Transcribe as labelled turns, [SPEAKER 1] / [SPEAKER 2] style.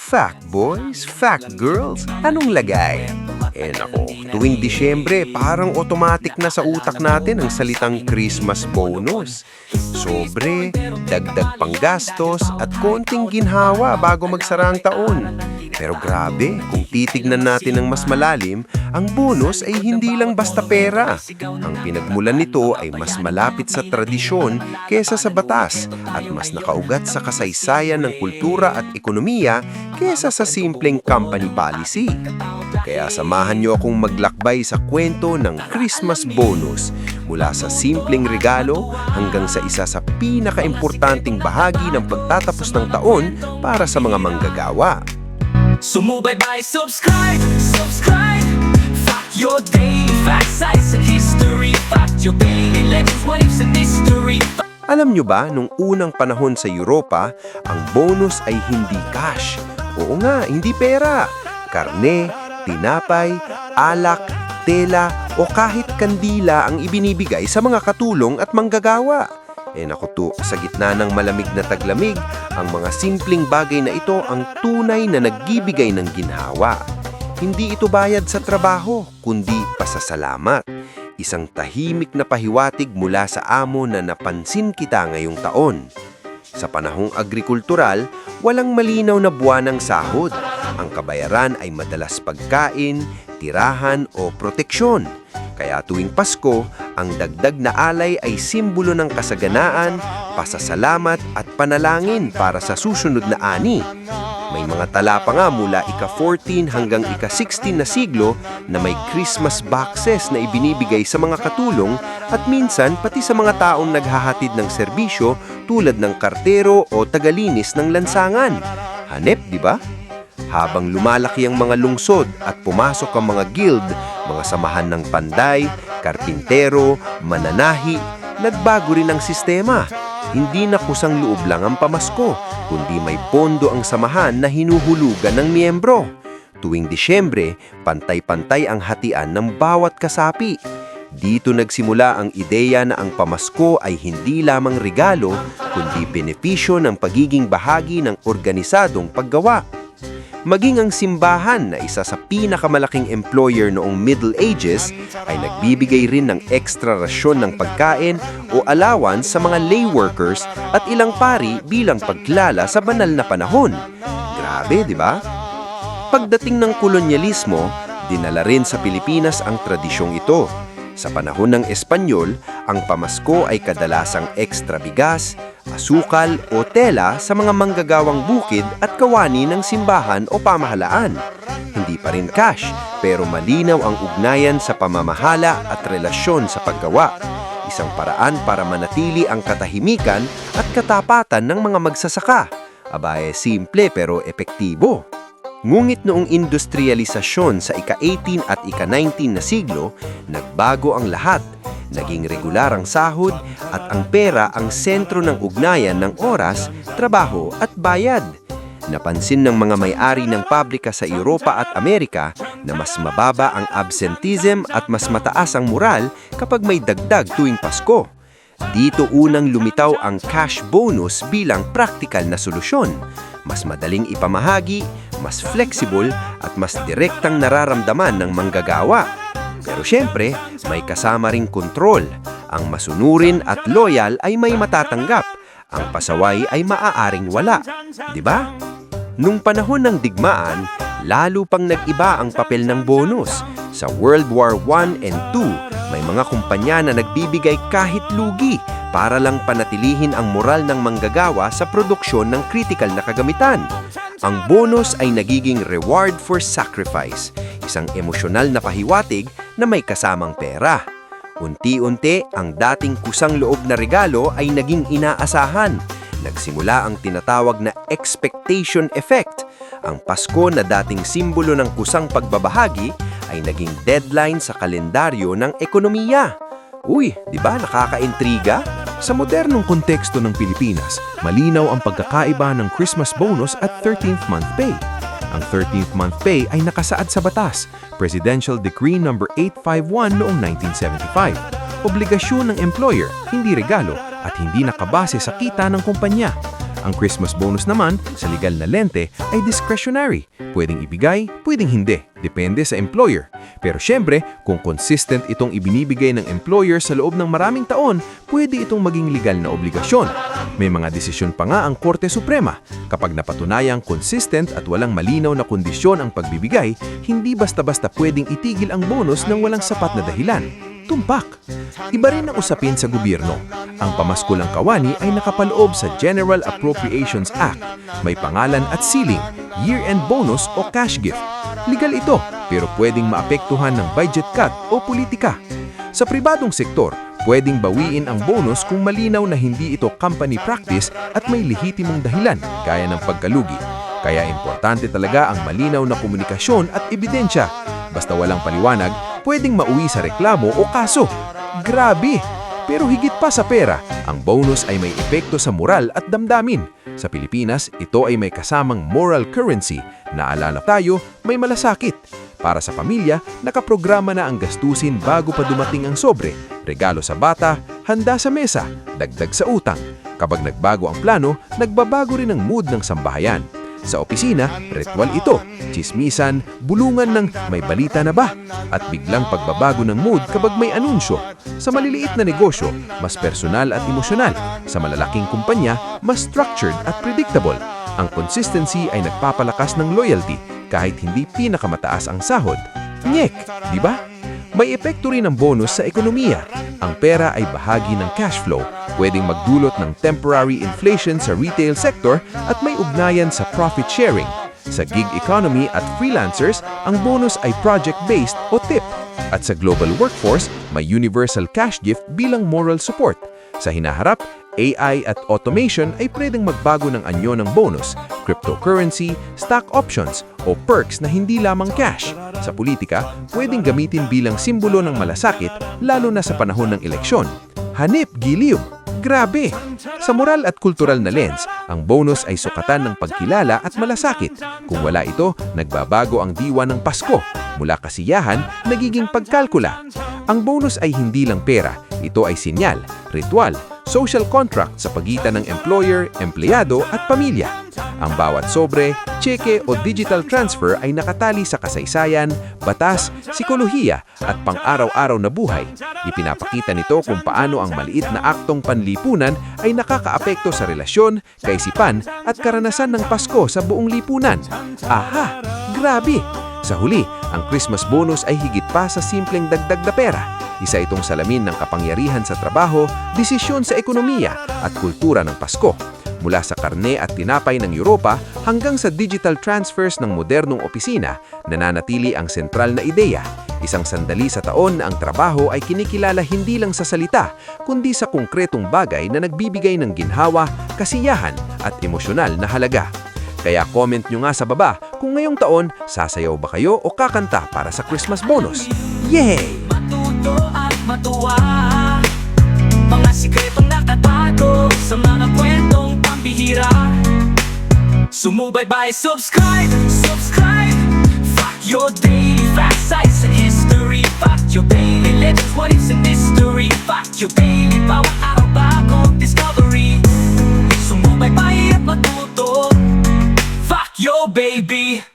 [SPEAKER 1] Fact boys, fact girls, anong lagay? Nako, tuwing Disyembre, parang automatic na sa utak natin ang salitang Christmas bonus. Sobre, dagdag panggastos at konting ginhawa bago magsara ang taon. Pero grabe, kung titignan natin ng mas malalim, ang bonus ay hindi lang basta pera. Ang pinagmulan nito ay mas malapit sa tradisyon kesa sa batas at mas nakaugat sa kasaysayan ng kultura at ekonomiya kesa sa simpleng company policy. Kaya samahan niyo akong maglakbay sa kwento ng Christmas bonus mula sa simpleng regalo hanggang sa isa sa pinakaimportanteng bahagi ng pagtatapos ng taon para sa mga manggagawa.
[SPEAKER 2] Sumubaybay, subscribe, subscribe. Fact your day, fact size and history. Fact your daily legends, what ifs and mystery.
[SPEAKER 1] Alam nyo ba, nung unang panahon sa Europa, ang bonus ay hindi cash. Oo nga, hindi pera. Karne, tinapay, alak, tela o kahit kandila ang ibinibigay sa mga katulong at manggagawa. Naku to, sa gitna ng malamig na taglamig, ang mga simpleng bagay na ito ang tunay na nagbibigay ng ginhawa. Hindi ito bayad sa trabaho, kundi pasasalamat. Isang tahimik na pahiwatig mula sa amo na napansin kita ngayong taon. Sa panahong agrikultural, walang malinaw na buwan ng sahod. Ang kabayaran ay madalas pagkain, tirahan o proteksyon. Kaya tuwing Pasko, ang dagdag na alay ay simbolo ng kasaganaan, pasasalamat at panalangin para sa susunod na ani. May mga tala pa nga mula ika-14 hanggang ika-16 na siglo na may Christmas boxes na ibinibigay sa mga katulong at minsan pati sa mga taong naghahatid ng serbisyo tulad ng kartero o tagalinis ng lansangan. Hanep, di ba? Habang lumalaki ang mga lungsod at pumasok ang mga guild, mga samahan ng panday, karpintero, mananahi, nagbago rin ang sistema. Hindi na kusang loob lang ang pamasko, kundi may pondo ang samahan na hinuhulugan ng miyembro. Tuwing Disyembre, pantay-pantay ang hatian ng bawat kasapi. Dito nagsimula ang ideya na ang pamasko ay hindi lamang regalo, kundi benepisyo ng pagiging bahagi ng organisadong paggawa. Maging ang simbahan na isa sa pinakamalaking employer noong Middle Ages ay nagbibigay rin ng ekstra rasyon ng pagkain o allowance sa mga lay workers at ilang pari bilang pagkilala sa banal na panahon. Grabe, di ba? Pagdating ng kolonyalismo, dinala rin sa Pilipinas ang tradisyong ito. Sa panahon ng Espanyol, ang pamasko ay kadalasang ekstra bigas, asukal o tela sa mga manggagawang bukid at kawani ng simbahan o pamahalaan. Hindi pa rin cash, pero malinaw ang ugnayan sa pamamahala at relasyon sa paggawa. Isang paraan para manatili ang katahimikan at katapatan ng mga magsasaka. Abaye, simple pero epektibo. Ngunit noong industrialisasyon sa ika-18 at ika-19 na siglo, nagbago ang lahat. Naging regular ang sahod at ang pera ang sentro ng ugnayan ng oras, trabaho at bayad. Napansin ng mga may-ari ng pabrika sa Europa at Amerika na mas mababa ang absenteeism at mas mataas ang moral kapag may dagdag tuwing Pasko. Dito unang lumitaw ang cash bonus bilang praktikal na solusyon. Mas madaling ipamahagi, mas flexible at mas direktang nararamdaman ng manggagawa. Pero syempre, may kasama ring kontrol. Ang masunurin at loyal ay may matatanggap. Ang pasaway ay maaaring wala. Di ba? Nung panahon ng digmaan, lalo pang nag-iba ang papel ng bonus. Sa World War I and II, may mga kumpanya na nagbibigay kahit lugi para lang panatilihin ang moral ng manggagawa sa produksyon ng kritikal na kagamitan. Ang bonus ay nagiging reward for sacrifice, isang emosyonal na pahiwatig na may kasamang pera. Unti-unti, ang dating kusang loob na regalo ay naging inaasahan. Nagsimula ang tinatawag na expectation effect. Ang Pasko na dating simbolo ng kusang pagbabahagi ay naging deadline sa kalendaryo ng ekonomiya. Uy, di ba nakakaintriga?
[SPEAKER 3] Sa modernong konteksto ng Pilipinas, malinaw ang pagkakaiba ng Christmas bonus at 13th month pay. Ang 13th month pay ay nakasaad sa batas, Presidential Decree No. 851 noong 1975. Obligasyon ng employer, hindi regalo, at hindi nakabase sa kita ng kumpanya. Ang Christmas bonus naman, sa legal na lente, ay discretionary. Pwedeng ibigay, pwedeng hindi. Depende sa employer. Pero syempre, kung consistent itong ibinibigay ng employer sa loob ng maraming taon, pwede itong maging legal na obligasyon. May mga desisyon pa nga ang Korte Suprema. Kapag napatunayang consistent at walang malinaw na kondisyon ang pagbibigay, hindi basta-basta pwedeng itigil ang bonus ng walang sapat na dahilan. Tumpak. Iba rin ang usapin sa gobyerno. Ang pamaskulang kawani ay nakapaloob sa General Appropriations Act. May pangalan at ceiling, year-end bonus o cash gift. Legal ito, pero pwedeng maapektuhan ng budget cut o politika. Sa pribadong sektor, pwedeng bawiin ang bonus kung malinaw na hindi ito company practice at may lehitimong dahilan, gaya ng pagkalugi. Kaya importante talaga ang malinaw na komunikasyon at ebidensya. Basta walang paliwanag, pwedeng mauwi sa reklamo o kaso. Grabe! Pero higit pa sa pera, ang bonus ay may epekto sa moral at damdamin. Sa Pilipinas, ito ay may kasamang moral currency. Naalala tayo, may malasakit. Para sa pamilya, nakaprograma na ang gastusin bago pa dumating ang sobre. Regalo sa bata, handa sa mesa, dagdag sa utang. Kapag nagbago ang plano, nagbabago rin ang mood ng sambahayan. Sa opisina, ritual ito, tsismisan, bulungan ng may balita na ba? At biglang pagbabago ng mood kapag may anunsyo. Sa maliliit na negosyo, mas personal at emosyonal. Sa malalaking kumpanya, mas structured at predictable. Ang consistency ay nagpapalakas ng loyalty kahit hindi pinakamataas ang sahod. Nyek, di ba? May epekto rin ang bonus sa ekonomiya. Ang pera ay bahagi ng cash flow, pwedeng magdulot ng temporary inflation sa retail sector at may ugnayan sa profit sharing. Sa gig economy at freelancers, ang bonus ay project-based o tip. At sa global workforce, may universal cash gift bilang moral support. Sa hinaharap, AI at automation ay pwedeng magbago ng anyo ng bonus, cryptocurrency, stock options o perks na hindi lamang cash. Sa politika, pwedeng gamitin bilang simbolo ng malasakit lalo na sa panahon ng eleksyon. Hanip giliw! Grabe! Sa moral at kultural na lens, ang bonus ay sukatan ng pagkilala at malasakit. Kung wala ito, nagbabago ang diwa ng Pasko. Mula kasiyahan, nagiging pagkalkula. Ang bonus ay hindi lang pera. Ito ay sinyal, ritual, social contract sa pagitan ng employer, empleyado at pamilya. Ang bawat sobre, tseke o digital transfer ay nakatali sa kasaysayan, batas, psikolohiya at pang-araw-araw na buhay. Ipinapakita nito kung paano ang maliit na aktong panlipunan ay nakakaapekto sa relasyon, kaisipan at karanasan ng Pasko sa buong lipunan. Aha! Grabe! Sa huli, ang Christmas bonus ay higit pa sa simpleng dagdag na pera. Isa itong salamin ng kapangyarihan sa trabaho, desisyon sa ekonomiya at kultura ng Pasko. Mula sa karne at tinapay ng Europa hanggang sa digital transfers ng modernong opisina, nananatili ang sentral na ideya. Isang sandali sa taon na ang trabaho ay kinikilala hindi lang sa salita, kundi sa konkretong bagay na nagbibigay ng ginhawa, kasiyahan at emosyonal na halaga. Kaya comment nyo nga sa baba kung ngayong taon, sasayaw ba kayo o kakanta para sa Christmas bonus? Yay!
[SPEAKER 2] Matuto at matuwa, mga sikretong nakatago sa mga kwentong pambihira. Sumubaybay, subscribe, subscribe. Fact your daily facts, sites and history. Fact your daily legends, what ifs and mystery. Fact your daily bawat araw bagong discovery. Sumubaybay at matuto. Fact your baby.